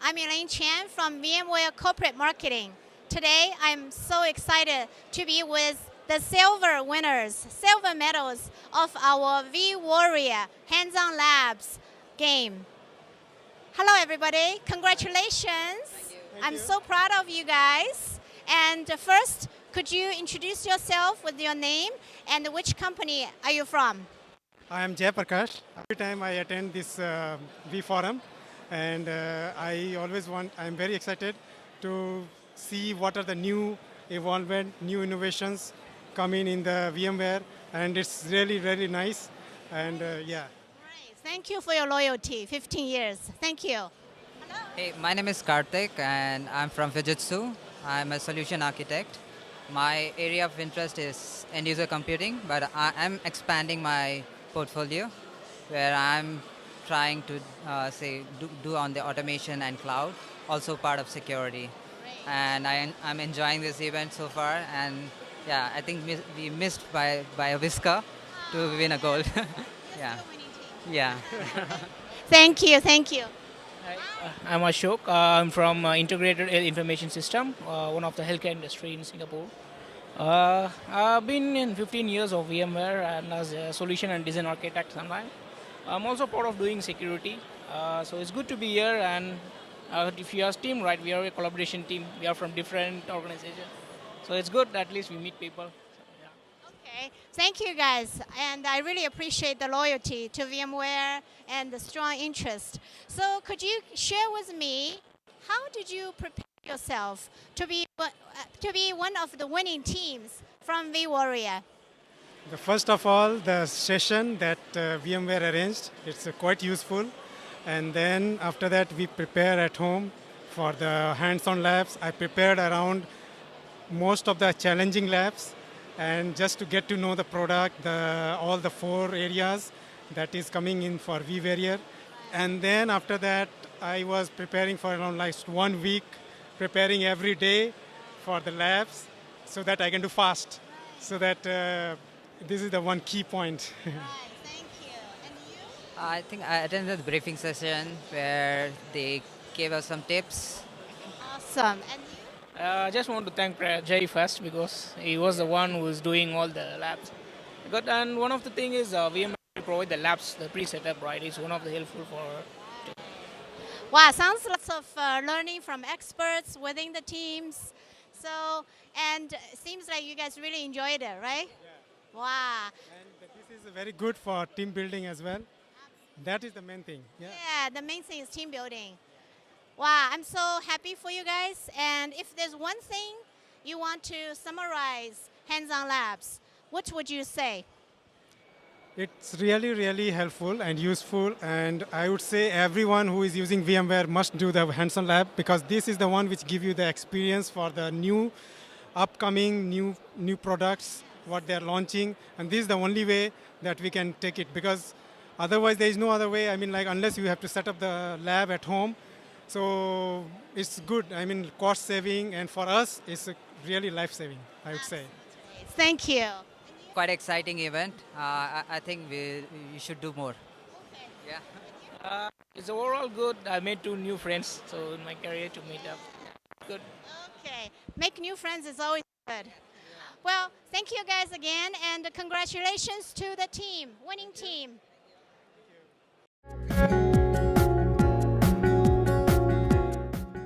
I'm Elaine Chan from VMware Corporate Marketing. Today, I'm so excited to be with the silver winners, silver medals of our vWarrior Hands-on Labs game. Hello, everybody. Congratulations. I'm so proud of you guys. And first, could you introduce yourself with your name and which company are you from? I am Jay Prakash. Every time I attend this vForum, and I'm very excited to see what are the new evolvement, new innovations coming in the VMware, and it's really, really nice. And yeah. Right. Thank you for your loyalty, 15 years. Thank you. Hello. Hey, my name is Karthik and I'm from Fujitsu. I'm a solution architect. My area of interest is end-user computing, but I'm expanding my portfolio where I'm trying to do on the automation and cloud, also part of security. Great. And I'm enjoying this event so far, and yeah, I think we missed by a whisker to win a gold. Yeah. Yeah. Thank you. Thank you. Hi, I'm Ashok. I'm from Integrated Air Information System, one of the healthcare industry in Singapore. I've been in 15 years of VMware and as a solution and design architect sometime. I'm also part of doing security, so it's good to be here. And if you ask team, right, we are a collaboration team. We are from different organizations, so it's good that at least we meet people. So, yeah. Okay. Thank you, guys. And I really appreciate the loyalty to VMware and the strong interest. So could you share with me, how did you prepare yourself to be one of the winning teams from vWarrior? First of all, the session that VMware arranged, it's quite useful. And then after that, we prepare at home for the hands-on labs. I prepared around most of the challenging labs, and just to get to know the product, all the 4 areas that is coming in for vWarrior. And then after that, I was preparing for around like 1 week, preparing every day for the labs so that I can do fast. So that this is the one key point. Right. Thank you. And you? I think I attended the briefing session where they gave us some tips. Awesome. And you? I just want to thank Jay first because he was the one who was doing all the labs. And one of the things is VMware provide the labs, the pre-setup, right? It's one of the helpful for. Wow, sounds lots of learning from experts within the teams. So, and it seems like you guys really enjoyed it, right? Yeah. Wow. And this is very good for team building as well. That is the main thing. Yeah. Yeah, the main thing is team building. Wow, I'm so happy for you guys. And if there's one thing you want to summarize Hands-on Labs, what would you say? It's really, really helpful and useful, and I would say everyone who is using VMware must do the hands-on lab, because this is the one which give you the experience for the new, upcoming new products, what they're launching, and this is the only way that we can take it, because otherwise there is no other way. I mean, like, unless you have to set up the lab at home, so it's good. I mean, cost saving, and for us, it's really life-saving, I would say. Thank you. Quite exciting event. I think we should do more. Okay. Yeah. It's overall good. I made 2 new friends, so in my career to meet up. Good. Okay. Make new friends is always good. Well, thank you guys again, and congratulations to the team, winning team.